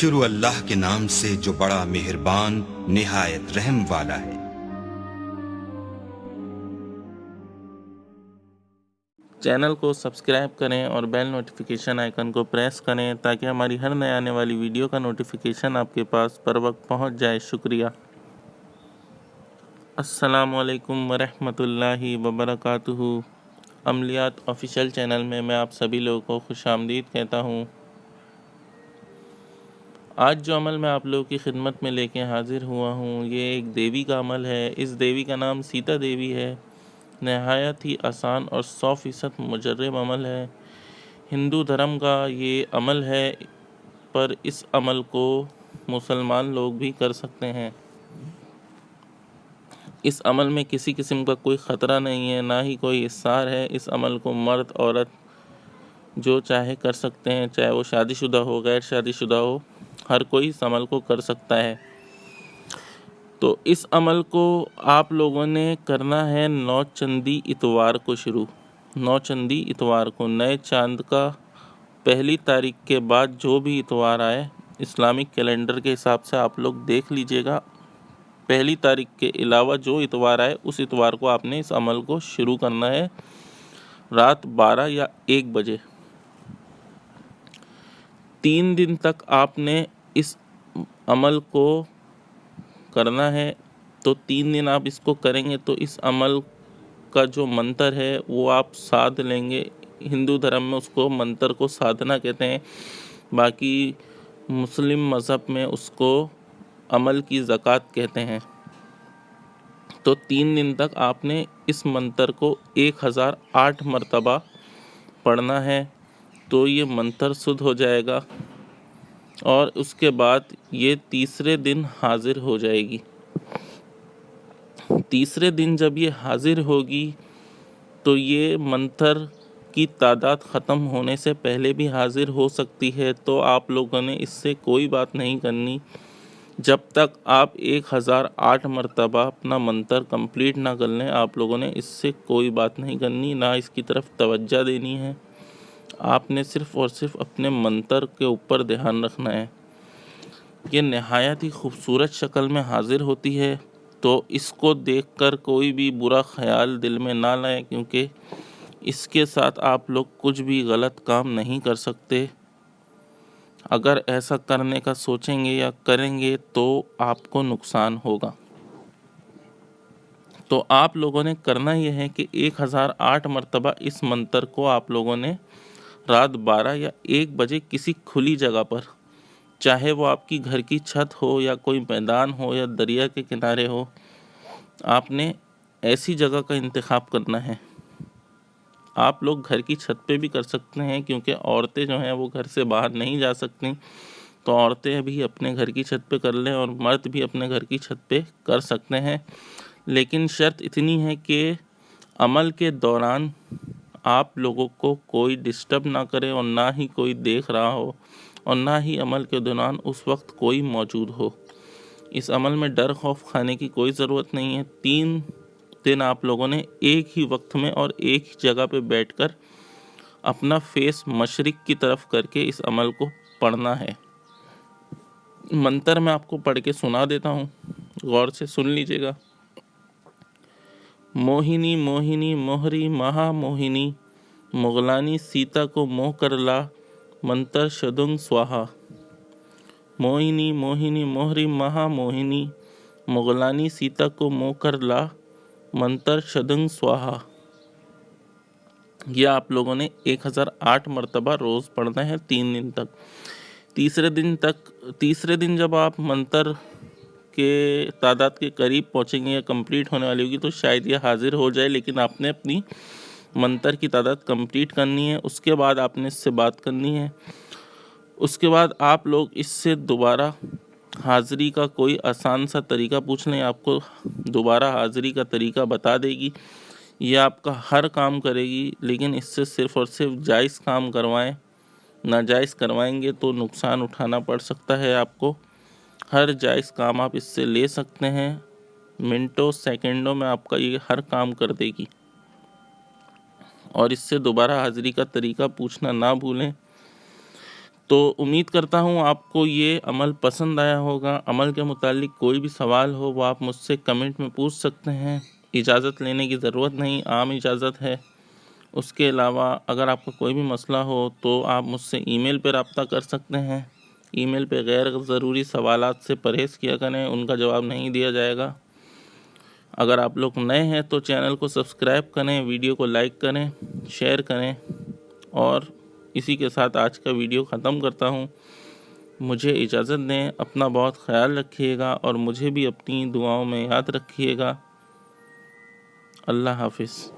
شروع اللہ کے نام سے جو بڑا مہربان نہایت رحم والا ہے۔ چینل کو سبسکرائب کریں اور بیل نوٹیفیکیشن آئیکن کو پریس کریں تاکہ ہماری ہر نئے آنے والی ویڈیو کا نوٹیفیکیشن آپ کے پاس پر وقت پہنچ جائے۔ شکریہ۔ السلام علیکم ورحمۃ اللہ وبرکاتہ۔ عملیات آفیشیل چینل میں آپ سبھی لوگوں کو خوش آمدید کہتا ہوں۔ آج جو عمل میں آپ لوگوں کی خدمت میں لے کے حاضر ہوا ہوں، یہ ایک دیوی کا عمل ہے۔ اس دیوی کا نام سیتا دیوی ہے۔ نہایت ہی آسان اور 100% مجرب عمل ہے۔ ہندو دھرم کا یہ عمل ہے، پر اس عمل کو مسلمان لوگ بھی کر سکتے ہیں۔ اس عمل میں کسی قسم کا کوئی خطرہ نہیں ہے، نہ ہی کوئی اسرار ہے۔ اس عمل کو مرد عورت جو چاہے کر سکتے ہیں، چاہے وہ شادی شدہ ہو غیر شادی شدہ ہو، ہر کوئی اس عمل کو کر سکتا ہے۔ تو اس عمل کو آپ لوگوں نے کرنا ہے 9 چندی اتوار کو شروع۔ 9 چندی اتوار کو، نئے چاند کا پہلی تاریخ کے بعد جو بھی اتوار آئے، اسلامک کیلنڈر کے حساب سے آپ لوگ دیکھ لیجئے گا، پہلی تاریخ کے علاوہ جو اتوار آئے اس اتوار کو آپ نے اس عمل کو شروع کرنا ہے، رات 12 یا 1 بجے۔ 3 دن تک آپ نے اس عمل کو کرنا ہے۔ تو 3 دن آپ اس کو کریں گے تو اس عمل کا جو منتر ہے وہ آپ سادھ لیں گے۔ ہندو دھرم میں اس کو منتر کو سادھنا کہتے ہیں، باقی مسلم مذہب میں اس کو عمل کی زکوٰۃ کہتے ہیں۔ تو 3 دن تک آپ نے اس منتر کو 1008 مرتبہ پڑھنا ہے، تو یہ منتر سدھ ہو جائے گا اور اس کے بعد یہ تیسرے دن حاضر ہو جائے گی۔ تیسرے دن جب یہ حاضر ہوگی تو یہ منتر کی تعداد ختم ہونے سے پہلے بھی حاضر ہو سکتی ہے، تو آپ لوگوں نے اس سے کوئی بات نہیں کرنی جب تک آپ 1008 مرتبہ اپنا منتر کمپلیٹ نہ کر لیں۔ آپ لوگوں نے اس سے کوئی بات نہیں کرنی، نہ اس کی طرف توجہ دینی ہے۔ آپ نے صرف اور صرف اپنے منتر کے اوپر دھیان رکھنا ہے۔ یہ نہایت ہی خوبصورت شکل میں حاضر ہوتی ہے، تو اس کو دیکھ کر کوئی بھی برا خیال دل میں نہ لائیں، کیونکہ اس کے ساتھ آپ لوگ کچھ بھی غلط کام نہیں کر سکتے۔ اگر ایسا کرنے کا سوچیں گے یا کریں گے تو آپ کو نقصان ہوگا۔ تو آپ لوگوں نے کرنا یہ ہے کہ 1008 مرتبہ اس منتر کو آپ لوگوں نے رات 12 یا 1 بجے کسی کھلی جگہ پر، چاہے وہ آپ کی گھر کی چھت ہو یا کوئی میدان ہو یا دریا کے کنارے ہو، آپ نے ایسی جگہ کا انتخاب کرنا ہے۔ آپ لوگ گھر کی چھت پہ بھی کر سکتے ہیں، کیونکہ عورتیں جو ہیں وہ گھر سے باہر نہیں جا سکتی، تو عورتیں بھی اپنے گھر کی چھت پہ کر لیں اور مرد بھی اپنے گھر کی چھت پہ کر سکتے ہیں۔ لیکن شرط اتنی ہے کہ عمل کے دوران آپ لوگوں کو کوئی ڈسٹرب نہ کرے اور نہ ہی کوئی دیکھ رہا ہو، اور نہ ہی عمل کے دوران اس وقت کوئی موجود ہو۔ اس عمل میں ڈر خوف کھانے کی کوئی ضرورت نہیں ہے۔ 3 دن آپ لوگوں نے ایک ہی وقت میں اور ایک ہی جگہ پہ بیٹھ کر اپنا فیس مشرق کی طرف کر کے اس عمل کو پڑھنا ہے۔ منتر میں آپ کو پڑھ کے سنا دیتا ہوں، غور سے سن لیجئے گا۔ موہنی موہنی موہری مہا موہنی، مغلانی سیتا کو موہ کر لا، منتر شدنگ سواہا۔ موہنی موہنی موہری مہا موہنی، مغلانی سیتا کو موہ کر لا، منتر شدنگ سواہا۔ یہ آپ لوگوں نے 1008 مرتبہ روز پڑھنا ہے 3 دن تک۔ تیسرے دن جب آپ منتر کے تعداد کے قریب پہنچیں گے یا کمپلیٹ ہونے والی ہوگی تو شاید یہ حاضر ہو جائے، لیکن آپ نے اپنی منتر کی تعداد کمپلیٹ کرنی ہے۔ اس کے بعد آپ نے اس سے بات کرنی ہے۔ اس کے بعد آپ لوگ اس سے دوبارہ حاضری کا کوئی آسان سا طریقہ پوچھ لیں، آپ کو دوبارہ حاضری کا طریقہ بتا دے گی۔ یہ آپ کا ہر کام کرے گی، لیکن اس سے صرف اور صرف جائز کام کروائیں، ناجائز کروائیں گے تو نقصان اٹھانا پڑ سکتا ہے آپ کو۔ ہر جائز کام آپ اس سے لے سکتے ہیں، منٹوں سیکنڈوں میں آپ کا یہ ہر کام کر دے گی۔ اور اس سے دوبارہ حاضری کا طریقہ پوچھنا نہ بھولیں۔ تو امید کرتا ہوں آپ کو یہ عمل پسند آیا ہوگا۔ عمل کے متعلق کوئی بھی سوال ہو وہ آپ مجھ سے کمنٹ میں پوچھ سکتے ہیں، اجازت لینے کی ضرورت نہیں، عام اجازت ہے۔ اس کے علاوہ اگر آپ کو کوئی بھی مسئلہ ہو تو آپ مجھ سے ای میل پہ رابطہ کر سکتے ہیں۔ ای میل پہ غیر ضروری سوالات سے پرہیز کیا کریں، ان کا جواب نہیں دیا جائے گا۔ اگر آپ لوگ نئے ہیں تو چینل کو سبسکرائب کریں، ویڈیو کو لائک کریں، شیئر کریں، اور اسی کے ساتھ آج کا ویڈیو ختم کرتا ہوں۔ مجھے اجازت دیں، اپنا بہت خیال رکھیے گا اور مجھے بھی اپنی دعاؤں میں یاد رکھیے گا۔ اللہ حافظ۔